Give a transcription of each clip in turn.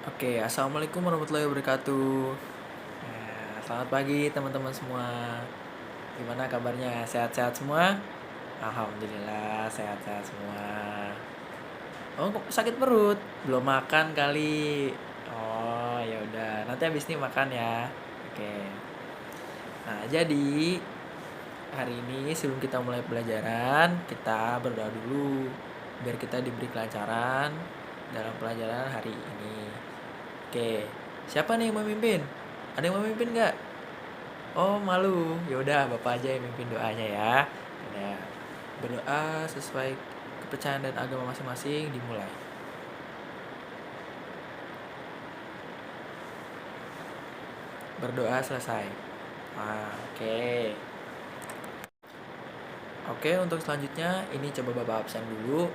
Oke, assalamualaikum warahmatullahi wabarakatuh. Selamat pagi teman-teman semua. Gimana kabarnya? Sehat-sehat semua? Alhamdulillah sehat-sehat semua. Oh, kok sakit perut? Belum makan kali. Oh, ya udah. Nanti habis ini makan ya. Oke. Nah, jadi hari ini sebelum kita mulai pelajaran, kita berdoa dulu biar kita diberi kelancaran dalam pelajaran hari ini. Oke. Siapa nih yang memimpin? Ada yang memimpin nggak? Oh, malu. Ya udah, Bapak aja yang mimpin doanya ya. Ya. Berdoa sesuai kepercayaan dan agama masing-masing dimulai. Berdoa selesai. Oke. Oke, untuk selanjutnya ini coba Bapak absen dulu.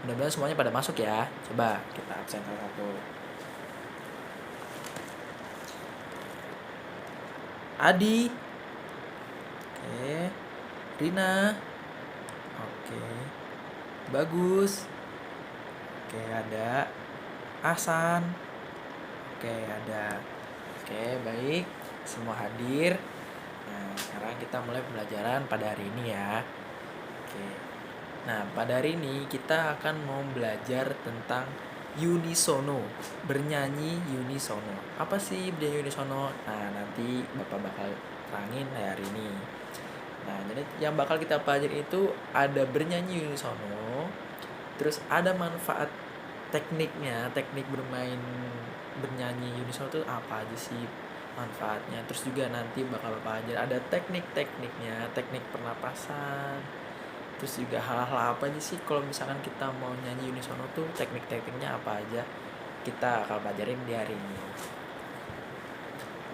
Mudah-mudahan semuanya pada masuk ya. Coba kita absen satu-satu. Adi. Oke. Rina. Oke. Bagus. Oke, ada Ahsan. Oke, ada. Oke, baik. Semua hadir. Nah, sekarang kita mulai pembelajaran pada hari ini ya. Oke. Nah, pada hari ini kita akan mau belajar tentang unisono, bernyanyi unisono. Apa sih bernyanyi unisono? Nah, nanti Bapak bakal terangin hari ini. Nah, jadi yang bakal kita pelajari itu ada bernyanyi unisono, terus ada manfaat tekniknya, teknik bermain bernyanyi unisono itu apa aja sih manfaatnya. Terus juga nanti bakal Bapak ajar ada teknik-tekniknya, teknik pernapasan. Terus juga hal-hal apa aja sih kalau misalkan kita mau nyanyi unisono tuh teknik-tekniknya apa aja kita akan pelajarin di hari ini.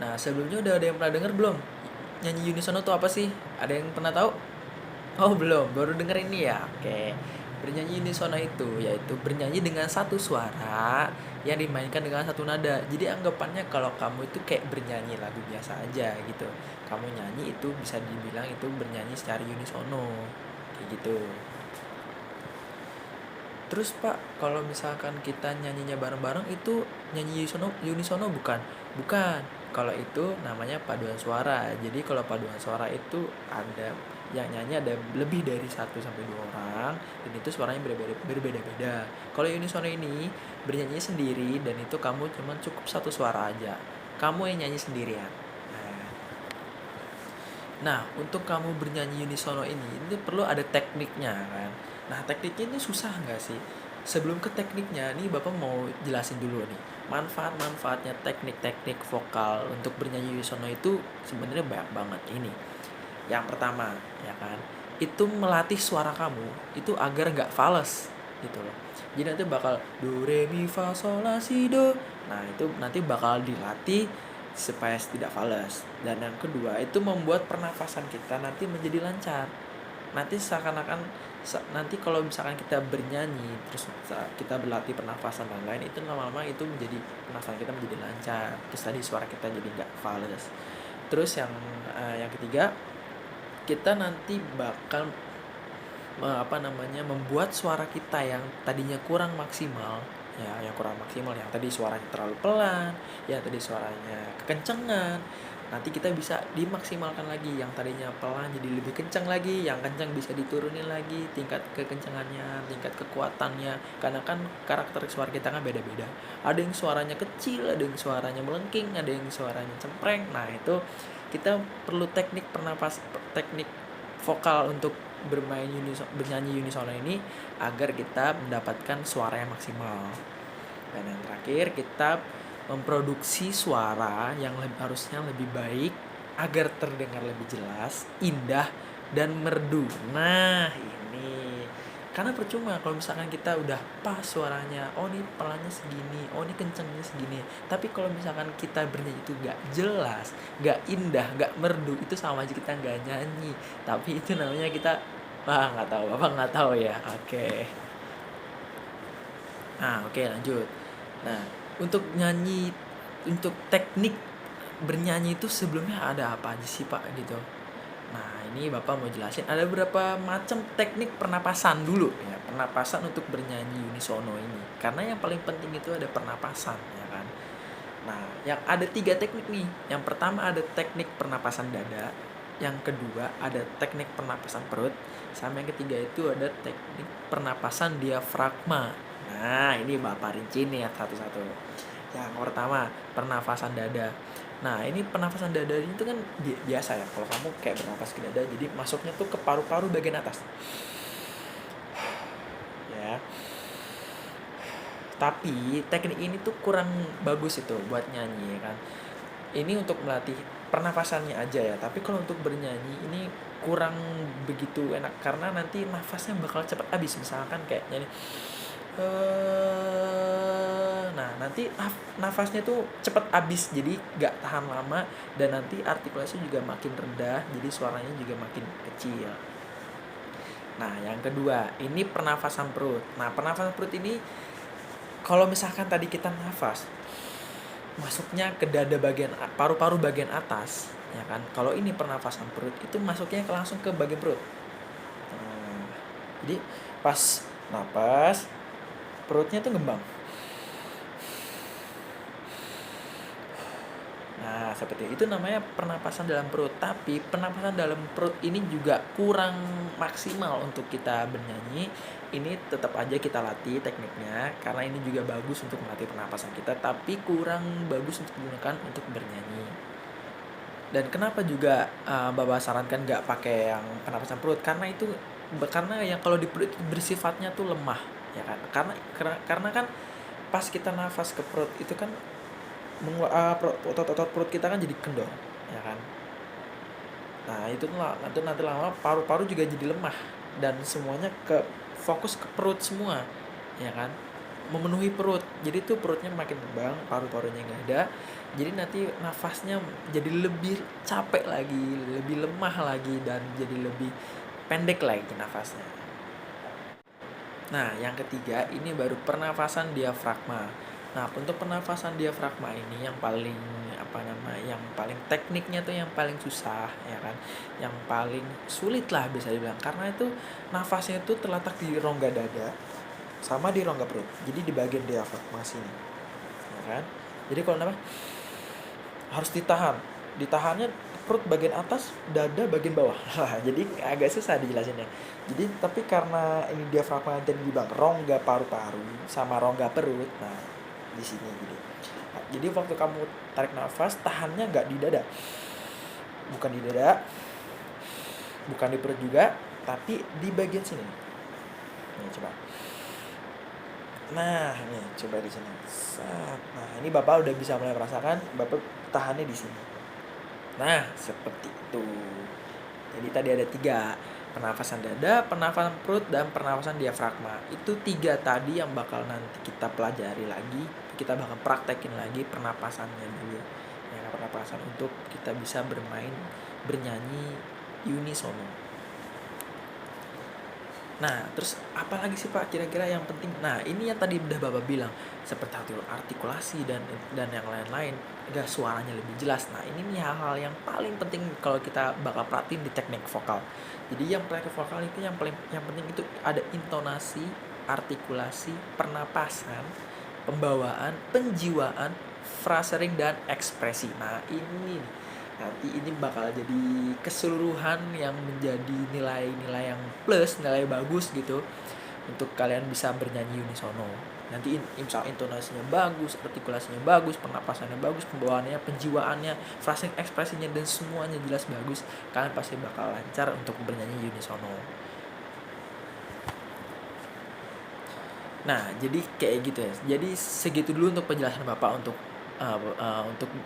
Nah, sebelumnya udah ada yang pernah denger belum? Nyanyi unisono tuh apa sih? Ada yang pernah tahu? Oh, belum, baru denger ini ya. Oke. Bernyanyi unisono itu yaitu bernyanyi dengan satu suara yang dimainkan dengan satu nada. Jadi anggapannya kalau kamu itu kayak bernyanyi lagu biasa aja gitu. Kamu nyanyi itu bisa dibilang itu bernyanyi secara unisono. Kayak gitu. Terus Pak, kalau misalkan kita nyanyinya bareng-bareng itu nyanyi unisono bukan? Bukan. Kalau itu namanya paduan suara. Jadi kalau paduan suara itu ada yang nyanyi ada lebih dari 1 sampai 2 orang dan itu suaranya berbeda-beda. Kalau unisono ini bernyanyi sendiri dan itu kamu cuma cukup satu suara aja. Kamu yang nyanyi sendirian. Nah, untuk kamu bernyanyi unisono ini perlu ada tekniknya kan. Nah, tekniknya ini susah nggak sih? Sebelum ke tekniknya, nih Bapak mau jelasin dulu nih. Manfaat-manfaatnya teknik-teknik vokal untuk bernyanyi unisono itu sebenarnya banyak banget ini. Yang pertama, ya kan, itu melatih suara kamu itu agar nggak fals gitu loh. Jadi nanti bakal do re mi fa sol la si do. Nah, itu nanti bakal dilatih supaya tidak fals. Dan yang kedua, itu membuat pernafasan kita nanti menjadi lancar. Nanti seakan-akan nanti kalau misalkan kita bernyanyi terus kita berlatih pernafasan dan lain itu lama-lama itu menjadi pernafasan kita menjadi lancar. Terus tadi suara kita jadi nggak fals. Terus yang ketiga, kita nanti bakal membuat suara kita yang tadinya kurang maksimal ya, yang kurang maksimal, yang tadi suaranya terlalu pelan, yang tadi suaranya kekencengan, nanti kita bisa dimaksimalkan lagi, yang tadinya pelan jadi lebih kencang lagi, yang kencang bisa diturunin lagi tingkat kekencangannya, tingkat kekuatannya, karena kan karakter suara kita kan beda-beda, ada yang suaranya kecil, ada yang suaranya melengking, ada yang suaranya cempreng. Nah, itu kita perlu teknik vokal untuk bernyanyi unisono ini agar kita mendapatkan suara yang maksimal. Dan yang terakhir, kita memproduksi suara yang harusnya lebih baik agar terdengar lebih jelas, indah, dan merdu. Nah, ini karena percuma kalau misalkan kita udah pas suaranya, oh ini pelannya segini, oh ini kencengnya segini, tapi kalau misalkan kita bernyanyi itu gak jelas, gak indah, gak merdu, itu sama aja kita gak nyanyi. Tapi itu namanya kita, nggak tahu, Bapak nggak tahu ya. Oke. Nah, oke, lanjut. Nah, untuk nyanyi, untuk teknik bernyanyi itu sebelumnya ada apa aja sih Pak gitu? Nah, ini Bapak mau jelasin ada beberapa macam teknik pernapasan dulu ya, pernapasan untuk bernyanyi unisono ini. Karena yang paling penting itu ada pernapasan, ya kan. Nah, yang ada 3 teknik nih. Yang pertama ada teknik pernapasan dada, yang kedua ada teknik pernapasan perut, sama yang ketiga itu ada teknik pernapasan diafragma. Nah, ini Bapak rinci nih ya satu-satu. Yang pertama, pernafasan dada. Nah, ini pernafasan dada ini tuh kan biasa ya. Kalau kamu kayak bernapas ke dada, jadi masuknya tuh ke paru-paru bagian atas. Ya. Tapi teknik ini tuh kurang bagus itu buat nyanyi ya kan. Ini untuk melatih pernafasannya aja ya. Tapi kalau untuk bernyanyi ini kurang begitu enak karena nanti nafasnya bakal cepat habis. Misalkan kayak nyanyi nah nanti nafasnya tuh cepet habis jadi gak tahan lama dan nanti artikulasi juga makin rendah jadi suaranya juga makin kecil. Nah yang kedua ini pernafasan perut. Nah pernafasan perut ini kalau misalkan tadi kita nafas masuknya ke dada bagian paru-paru bagian atas ya kan, kalau ini pernafasan perut itu masuknya langsung ke bagian perut. Jadi pas napas perutnya tuh ngembang. Nah, seperti itu namanya pernapasan dalam perut. Tapi pernapasan dalam perut ini juga kurang maksimal untuk kita bernyanyi. Ini tetap aja kita latih tekniknya karena ini juga bagus untuk melatih pernapasan kita, tapi kurang bagus untuk digunakan untuk bernyanyi. Dan kenapa juga Bapak sarankan nggak pakai yang pernapasan perut? Karena yang kalau di perut bersifatnya tuh lemah, ya kan? Karena kan pas kita nafas ke perut itu kan otot-otot perut kita kan jadi kendor, ya kan. Nah itu nanti lama paru-paru juga jadi lemah dan semuanya fokus ke perut semua, ya kan, memenuhi perut. Jadi tuh perutnya makin kembang, paru-parunya nggak ada. Jadi nanti nafasnya jadi lebih capek lagi, lebih lemah lagi dan jadi lebih pendek lagi nafasnya. Nah, yang ketiga ini baru pernafasan diafragma. Nah, untuk pernafasan diafragma ini yang paling yang paling tekniknya tuh yang paling susah, ya kan? Yang paling sulit lah bisa dibilang karena itu nafasnya itu terletak di rongga dada sama di rongga perut. Jadi di bagian diafragma sini. Ya kan? Jadi kalau harus ditahannya perut bagian atas, dada bagian bawah. Jadi agak susah dijelasinnya. Jadi tapi karena ini diafragma dan bilang rongga paru-paru sama rongga perut, nah di sini gitu. Nah, jadi waktu kamu tarik nafas, tahannya nggak di dada, bukan di dada, bukan di perut juga, tapi di bagian sini. Nih coba. Nah, nih coba di sini. Nah, ini Bapak udah bisa mulai merasakan, Bapak tahannya di sini. Nah, seperti itu. Jadi tadi ada 3, pernafasan dada, pernafasan perut, dan pernafasan diafragma. Itu 3 tadi yang bakal nanti kita pelajari lagi, kita bakal praktekin lagi pernapasannya dulu. Ya, pernapasan untuk kita bisa bernyanyi unisono. Nah, terus apa lagi sih Pak kira-kira yang penting? Nah, ini yang tadi udah Bapak bilang, seperti artikulasi dan yang lain-lain, agar suaranya lebih jelas. Nah, ini nih hal-hal yang paling penting kalau kita bakal perhatiin di teknik vokal. Jadi yang teknik vokal itu yang penting itu ada intonasi, artikulasi, pernapasan, pembawaan, penjiwaan, phrasing dan ekspresi. Nah, ini nih nanti ini bakal jadi keseluruhan yang menjadi nilai-nilai yang plus, nilai bagus gitu untuk kalian bisa bernyanyi unisono. Nanti misal intonasinya bagus, artikulasinya bagus, pernapasannya bagus, pembawaannya, penjiwaannya, phrasing ekspresinya dan semuanya jelas bagus, kalian pasti bakal lancar untuk bernyanyi unisono. Nah, jadi kayak gitu ya. Jadi segitu dulu untuk penjelasan Bapak untuk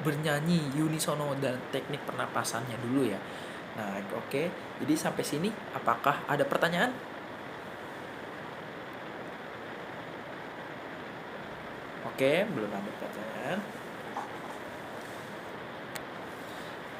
bernyanyi unisono dan teknik pernapasannya dulu ya. Nah, oke. Jadi sampai sini apakah ada pertanyaan? Oke, belum ada pertanyaan.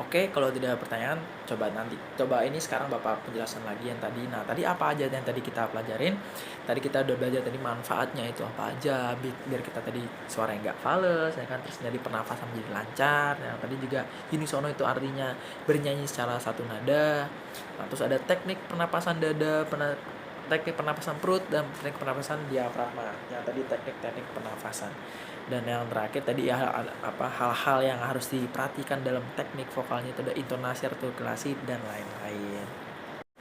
Oke, kalau tidak ada pertanyaan, coba ini sekarang Bapak penjelasan lagi yang tadi. Nah, tadi apa aja yang tadi kita pelajarin? Tadi kita udah belajar tadi manfaatnya itu apa aja, biar kita tadi suara yang nggak fales, ya kan, terus jadi pernafasan menjadi lancar. Nah, tadi juga unisono itu artinya bernyanyi secara satu nada. Nah, terus ada teknik pernapasan dada, teknik pernapasan perut, dan teknik pernapasan diafragma. Yang tadi teknik-teknik pernapasan. Dan yang terakhir tadi ya hal-hal yang harus diperhatikan dalam teknik vokalnya itu ada intonasi, artikulasi, dan lain-lain.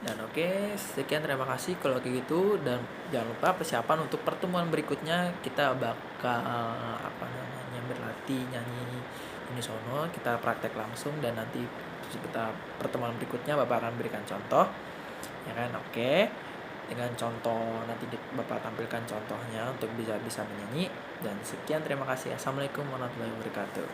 Dan oke, sekian, terima kasih kalau kayak gitu. Dan jangan lupa persiapan untuk pertemuan berikutnya, kita bakal berlatih nyanyi unisono, kita praktek langsung, dan nanti kita pertemuan berikutnya Bapak akan berikan contoh, ya kan? Oke, dengan contoh nanti Bapak tampilkan contohnya untuk bisa menyanyi. Dan sekian, terima kasih. Assalamualaikum warahmatullahi wabarakatuh.